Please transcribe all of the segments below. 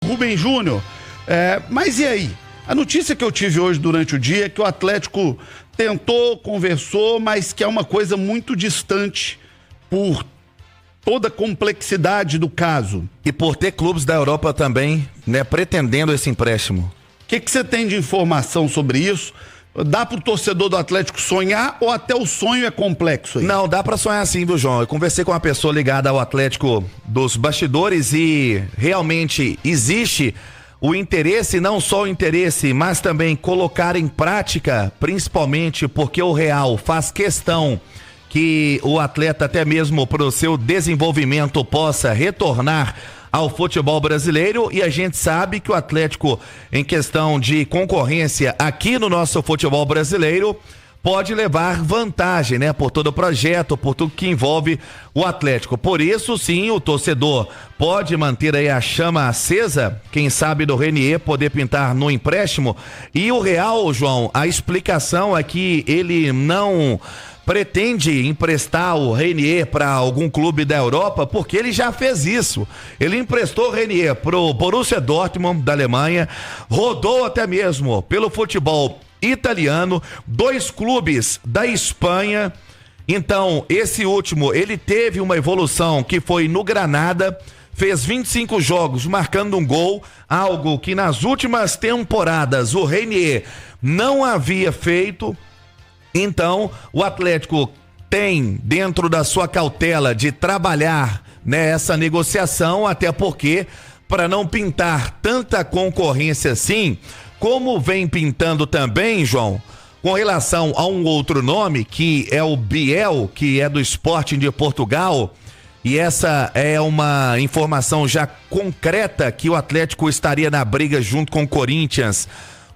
Rubem Júnior. Mas e aí? A notícia que eu tive hoje durante o dia é que o Atlético tentou, conversou, mas que é uma coisa muito distante por toda a complexidade do caso. E por ter clubes da Europa também, né, pretendendo esse empréstimo. O que você tem de informação sobre isso? Dá pro torcedor do Atlético sonhar ou até o sonho é complexo aí? Não, dá pra sonhar sim, viu, João? Eu conversei com uma pessoa ligada ao Atlético dos bastidores e realmente existe o interesse, não só o interesse, mas também colocar em prática, principalmente porque o Real faz questão que o atleta, até mesmo para o seu desenvolvimento, possa retornar ao futebol brasileiro, e a gente sabe que o Atlético, em questão de concorrência aqui no nosso futebol brasileiro, pode levar vantagem, né? Por todo o projeto, por tudo que envolve o Atlético. Por isso, sim, o torcedor pode manter aí a chama acesa, quem sabe do Renier poder pintar no empréstimo. E o Real, João, a explicação é que ele não pretende emprestar o Renier para algum clube da Europa, porque ele já fez isso. Ele emprestou o Renier pro Borussia Dortmund da Alemanha, rodou até mesmo pelo futebol italiano, 2 clubes da Espanha. Então, esse último, ele teve uma evolução que foi no Granada, fez 25 jogos, marcando um gol, algo que nas últimas temporadas o Renier não havia feito. Então, o Atlético tem dentro da sua cautela de trabalhar nessa negociação, até porque, para não pintar tanta concorrência assim, como vem pintando também, João, com relação a um outro nome, que é o Biel, que é do Sporting de Portugal, e essa é uma informação já concreta que o Atlético estaria na briga junto com o Corinthians,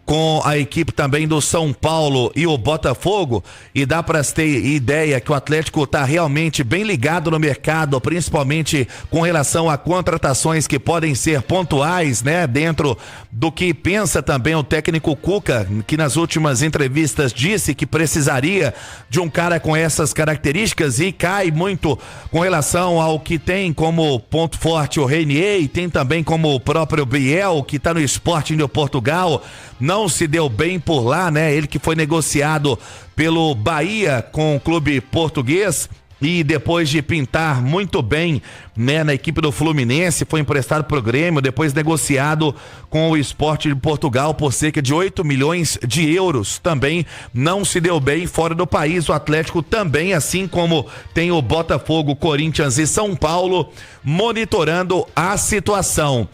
com a equipe também do São Paulo e o Botafogo, e dá para ter ideia que o Atlético está realmente bem ligado no mercado, principalmente com relação a contratações que podem ser pontuais, né? Dentro do que pensa também o técnico Cuca, que nas últimas entrevistas disse que precisaria de um cara com essas características, e cai muito com relação ao que tem como ponto forte o Renier, e tem também como o próprio Biel, que está no Sporting de Portugal. Não se deu bem por lá, né? Ele que foi negociado pelo Bahia com o clube português, e depois de pintar muito bem, né, na equipe do Fluminense, foi emprestado pro Grêmio, depois negociado com o Sport de Portugal por cerca de 8 milhões de euros. Também não se deu bem fora do país. O Atlético também, assim como tem o Botafogo, Corinthians e São Paulo, monitorando a situação.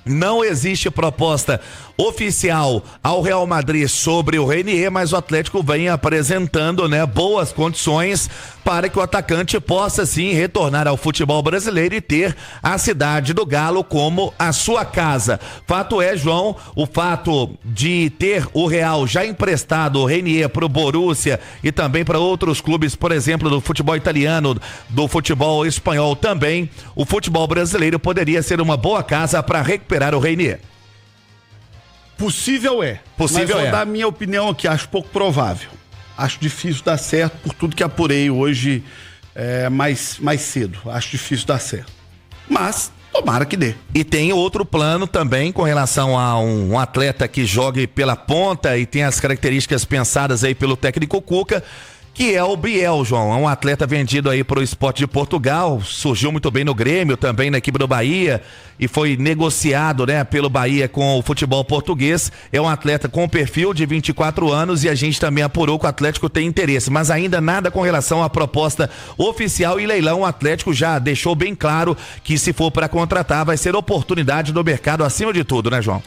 Não existe proposta oficial ao Real Madrid sobre o Renier, mas o Atlético vem apresentando, né, boas condições para que o atacante possa sim retornar ao futebol brasileiro e ter a cidade do Galo como a sua casa. Fato é, João, o fato de ter o Real já emprestado o Renier para o Borussia e também para outros clubes, por exemplo, do futebol italiano, do futebol espanhol também, o futebol brasileiro poderia ser uma boa casa para recuperar o Renier. Possível é. Possível. Mas vou dar a minha opinião aqui, acho pouco provável. Acho difícil dar certo por tudo que apurei hoje mais cedo. Acho difícil dar certo. Mas tomara que dê. E tem outro plano também com relação a um atleta que jogue pela ponta e tem as características pensadas aí pelo técnico Cuca, que é o Biel, João. É um atleta vendido aí pro Sport de Portugal, surgiu muito bem no Grêmio, também na equipe do Bahia, e foi negociado, né, pelo Bahia com o futebol português. É um atleta com perfil de 24 anos e a gente também apurou que o Atlético tem interesse, mas ainda nada com relação à proposta oficial e leilão. O Atlético já deixou bem claro que se for para contratar vai ser oportunidade do mercado acima de tudo, né, João?